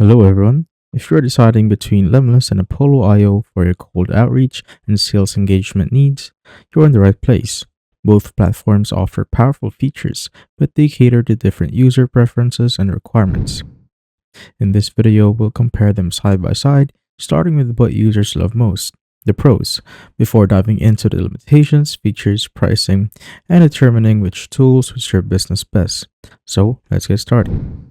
Hello everyone. If you're deciding between Lemlist and Apollo IO for your cold outreach and sales engagement needs, you're in the right place. Both platforms offer powerful features, but they cater to different user preferences and requirements. In this video, we'll compare them side by side, starting with what users love most, the pros, before diving into the limitations, features, pricing, and determining which tools would serve business best. So, let's get started.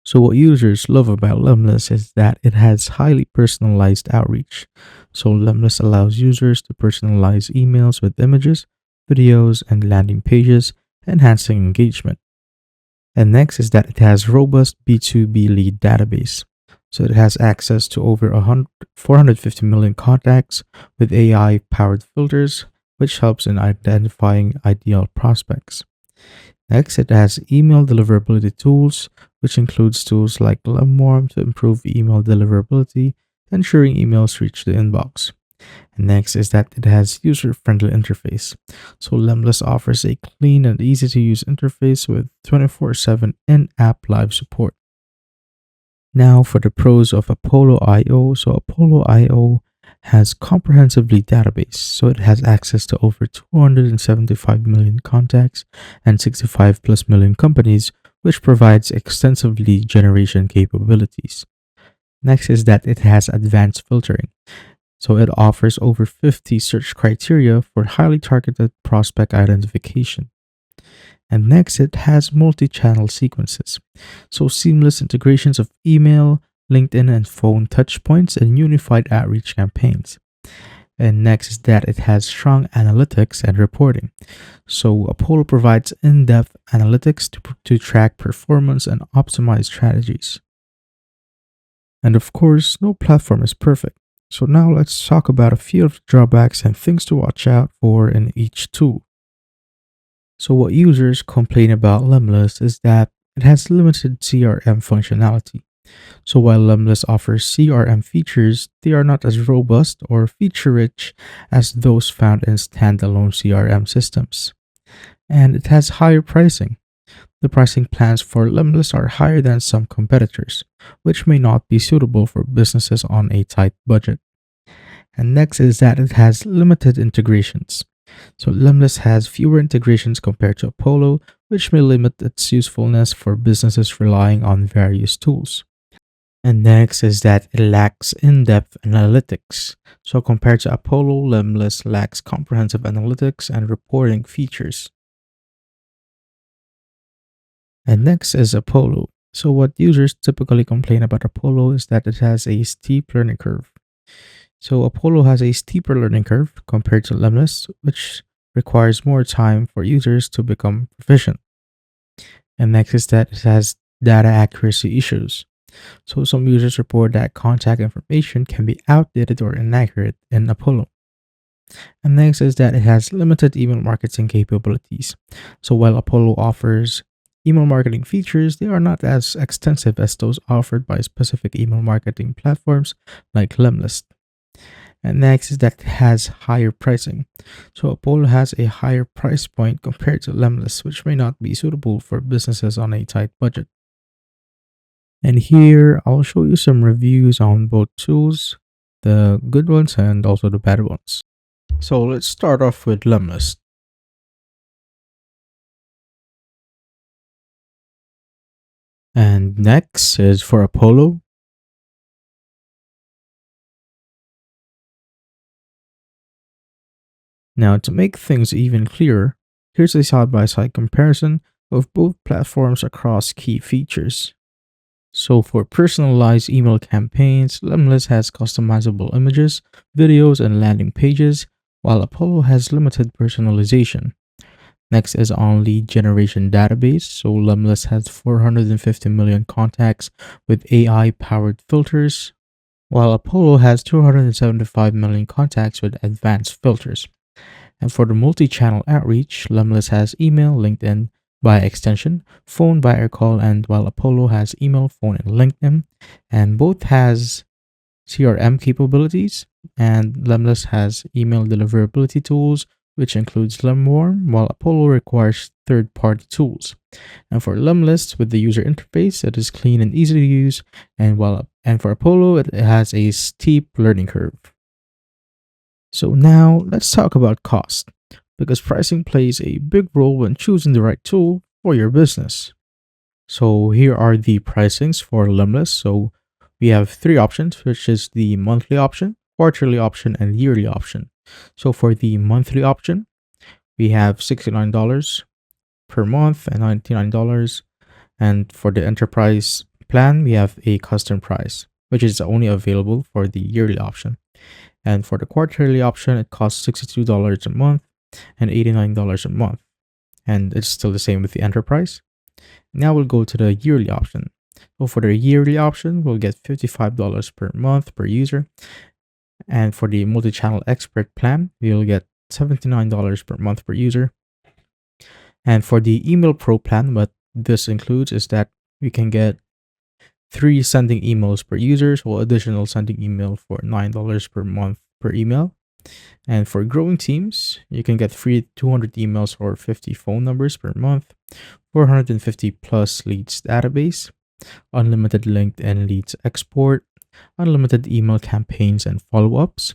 So what users love about Lemlist is that it has highly personalized outreach. So Lemlist allows users to personalize emails with images, videos, and landing pages, enhancing engagement. And next is that it has robust B2B lead database. So it has access to over 450 million contacts with AI-powered filters, which helps in identifying ideal prospects. Next, it has email deliverability tools, which includes tools like Lemwarm to improve email deliverability, ensuring emails reach the inbox. And next is that it has user-friendly interface. So Lemlist offers a clean and easy-to-use interface with 24/7 in-app live support. Now for the pros of Apollo IO. So Apollo IO has comprehensive lead database, so it has access to over 275 million contacts and 65 plus million companies, which provides extensive lead generation capabilities. Next is that it has advanced filtering. So it offers over 50 search criteria for highly targeted prospect identification. And next, it has multi-channel sequences. So seamless integrations of email, LinkedIn, and phone touchpoints and unified outreach campaigns. And next is that it has strong analytics and reporting. So Apollo provides in-depth analytics to track performance and optimize strategies. And of course, no platform is perfect. So now let's talk about a few of the drawbacks and things to watch out for in each tool. So what users complain about Lemlist is that it has limited CRM functionality. So while Lemlist offers CRM features, they are not as robust or feature-rich as those found in standalone CRM systems. And it has higher pricing. The pricing plans for Lemlist are higher than some competitors, which may not be suitable for businesses on a tight budget. And next is that it has limited integrations. So Lemlist has fewer integrations compared to Apollo, which may limit its usefulness for businesses relying on various tools. And next is that it lacks in-depth analytics. So compared to Apollo, Lemlist lacks comprehensive analytics and reporting features. And next is Apollo. So what users typically complain about Apollo is that it has a steep learning curve. So Apollo has a steeper learning curve compared to Lemlist, which requires more time for users to become proficient. And next is that it has data accuracy issues. So some users report that contact information can be outdated or inaccurate in Apollo. And next is that it has limited email marketing capabilities. So while Apollo offers email marketing features, they are not as extensive as those offered by specific email marketing platforms like Lemlist. And next is that it has higher pricing. So Apollo has a higher price point compared to Lemlist, which may not be suitable for businesses on a tight budget. And here I'll show you some reviews on both tools, the good ones and also the bad ones. So let's start off with Lemlist. And next is for Apollo. Now, to make things even clearer, here's a side-by-side comparison of both platforms across key features. So for personalized email campaigns, Lemlist has customizable images, videos, and landing pages, while Apollo has limited personalization. Next is on lead generation database. So Lemlist has 450 million contacts with AI-powered filters, while Apollo has 275 million contacts with advanced filters. And for the multi-channel outreach, Lemlist has email, LinkedIn by extension, phone by AirCall, and while Apollo has email, phone, and LinkedIn, and both has CRM capabilities, and Lemlist has email deliverability tools, which includes Lemwarm, while Apollo requires third-party tools. And for Lemlist, with the user interface, it is clean and easy to use, and for Apollo, it has a steep learning curve. So now let's talk about cost, because pricing plays a big role when choosing the right tool for your business. So here are the pricings for Lemlist. So we have three options, which is the monthly option, quarterly option, and yearly option. So for the monthly option, we have $69 per month and $99. And for the enterprise plan, we have a custom price, which is only available for the yearly option. And for the quarterly option, it costs $62 a month and $89 a month. And it's still the same with the enterprise. Now we'll go to the yearly option. So for the yearly option, we'll get $55 per month per user. And for the multi-channel expert plan, we'll get $79 per month per user. And for the email pro plan, what this includes is that we can get 3 sending emails per user, so additional sending email for $9 per month per email. And for growing teams, you can get free 200 emails or 50 phone numbers per month, 450 plus leads database, unlimited LinkedIn leads export, unlimited email campaigns and follow-ups,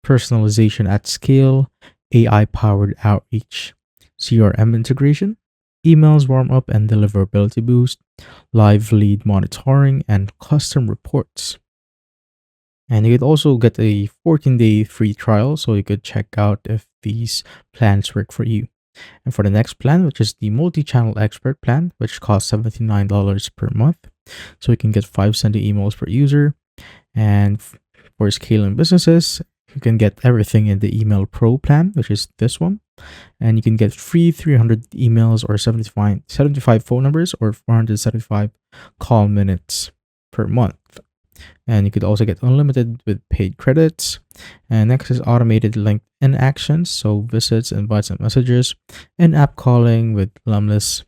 personalization at scale, AI-powered outreach, CRM integration, emails warm-up and deliverability boost, live lead monitoring, and custom reports. And you could also get a 14-day free trial, so you could check out if these plans work for you. And for the next plan, which is the multi-channel expert plan, which costs $79 per month, so you can get 5 sending emails per user. And for scaling businesses, you can get everything in the email pro plan, which is this one. And you can get free 300 emails or 75 phone numbers or 475 call minutes per month. And you could also get unlimited with paid credits. And next is automated LinkedIn actions, so visits, invites, and messages, and app calling with Lemlist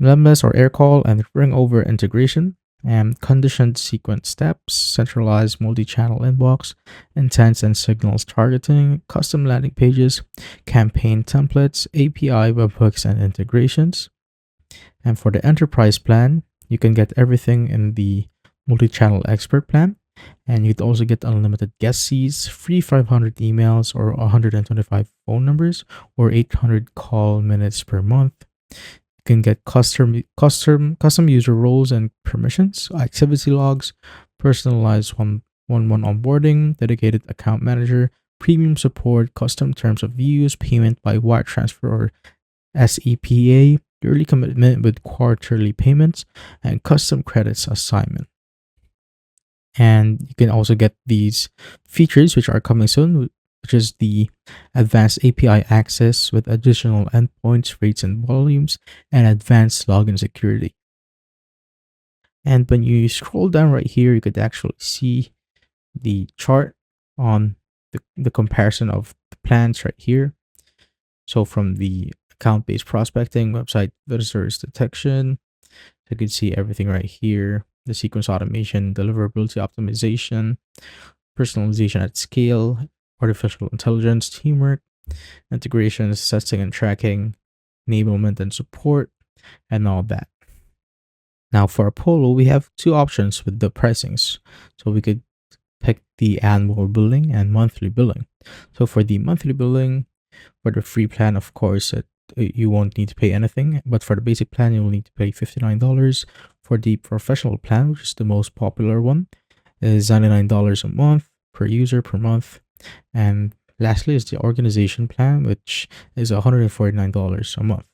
or AirCall, and ring over integration, and conditioned sequence steps, centralized multi-channel inbox, intents and signals targeting, custom landing pages, campaign templates, API webhooks, and integrations. And for the enterprise plan, you can get everything in the multi-channel expert plan, and you'd also get unlimited guest seats, free 500 emails or 125 phone numbers or 800 call minutes per month. You can get custom user roles and permissions, activity logs, personalized one-on-one onboarding, dedicated account manager, premium support, custom terms of use, payment by wire transfer or SEPA, yearly commitment with quarterly payments, and custom credits assignment. And you can also get these features which are coming soon, which is the advanced API access with additional endpoints, rates, and volumes, and advanced login security. And when you scroll down right here, you could actually see the chart on the comparison of the plans right here. So from the account-based prospecting, website visitors detection, you can see everything right here. The sequence automation, deliverability optimization, personalization at scale, artificial intelligence, teamwork, integrations, testing and tracking, enablement and support, and all that. Now for Apollo, we have 2 options with the pricings. So we could pick the annual billing and monthly billing. So for the monthly billing, for the free plan, of course, you won't need to pay anything, but for the basic plan, you will need to pay $59. For the professional plan, which is the most popular one, is $99 a month per user per month. And lastly is the organization plan, which is $149 a month.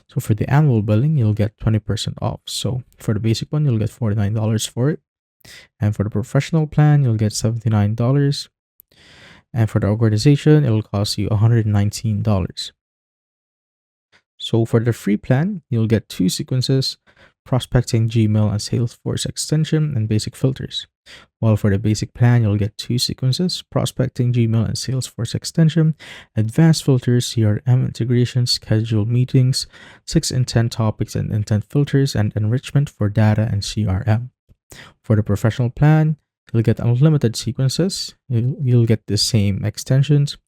So for the annual billing, you'll get 20% off. So for the basic one, you'll get $49 for it. And for the professional plan, you'll get $79. And for the organization, it'll cost you $119. So for the free plan, you'll get 2 sequences, prospecting, Gmail, and Salesforce extension, and basic filters. While for the basic plan, you'll get 2 sequences, prospecting, Gmail, and Salesforce extension, advanced filters, CRM integration, scheduled meetings, 6 intent topics and intent filters, and enrichment for data and CRM. For the professional plan, You'll get unlimited sequences. You'll get the same extensions,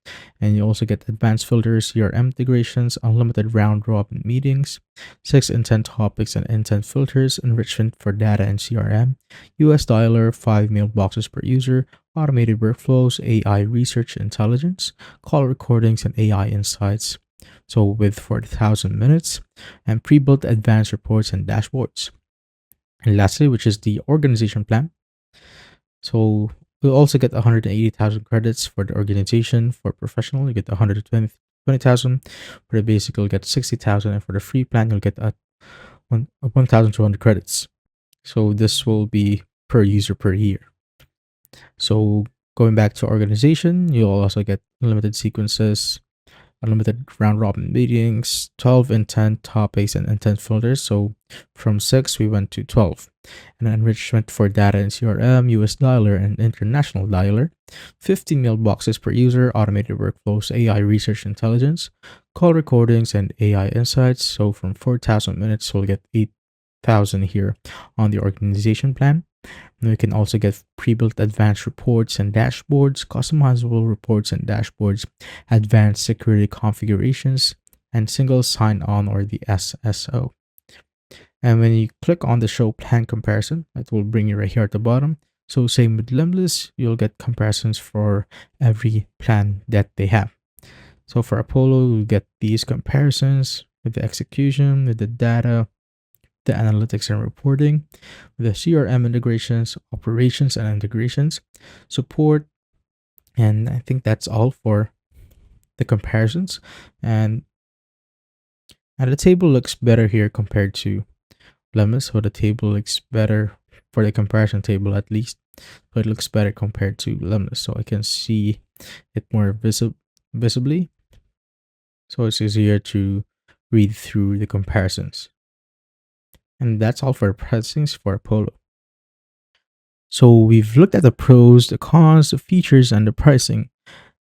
and you also get advanced filters, CRM integrations, unlimited round robin meetings, 6 intent topics and intent filters, enrichment for data and CRM, US dialer, 5 mailboxes per user, automated workflows, AI research intelligence, call recordings, and AI insights. So with 40,000 minutes and pre-built advanced reports and dashboards. And lastly, which is the organization plan. So we'll also get 180,000 credits for the organization. For professional, you get 120,000. For the basic, you'll get 60,000. And for the free plan, you'll get 1,200 credits. So this will be per user per year. So going back to organization, you'll also get unlimited sequences, unlimited round robin meetings, 12 intent topics and intent filters. So from 6, we went to 12. And enrichment for data and CRM, US dialer, and international dialer, 15 mailboxes per user, automated workflows, AI research intelligence, call recordings, and AI insights. So from 4,000 minutes, we'll get 8,000 here on the organization plan. And we can also get pre-built advanced reports and dashboards, customizable reports and dashboards, advanced security configurations, and single sign-on or the SSO. And when you click on the show plan comparison, it will bring you right here at the bottom. So same with Lemlist, you'll get comparisons for every plan that they have. So for Apollo, you'll get these comparisons with the execution, with the data, the analytics and reporting, the CRM integrations, operations and integrations, support, and I think that's all for the comparisons. And the table looks better here compared to Lemlist, so the table looks better for the comparison table at least. So it looks better compared to Lemlist, so I can see it more visibly. So it's easier to read through the comparisons. And that's all for pricings for Apollo. So we've looked at the pros, the cons, the features, and the pricing.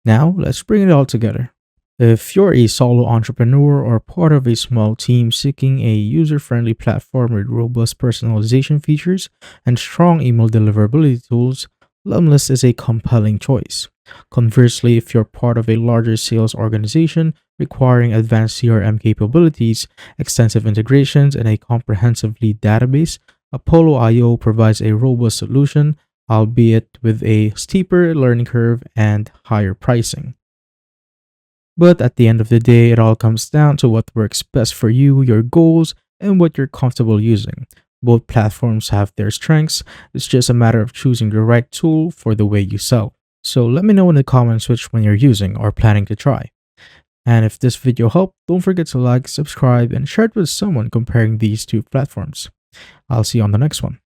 Now let's bring it all together. If you're a solo entrepreneur or part of a small team seeking a user-friendly platform with robust personalization features and strong email deliverability tools, Lemlist is a compelling choice. Conversely, if you're part of a larger sales organization requiring advanced CRM capabilities, extensive integrations, and a comprehensive lead database, Apollo IO provides a robust solution, albeit with a steeper learning curve and higher pricing. But at the end of the day, it all comes down to what works best for you, your goals, and what you're comfortable using. Both platforms have their strengths. It's just a matter of choosing the right tool for the way you sell. So let me know in the comments which one you're using or planning to try. And if this video helped, don't forget to like, subscribe, and share it with someone comparing these two platforms. I'll see you on the next one.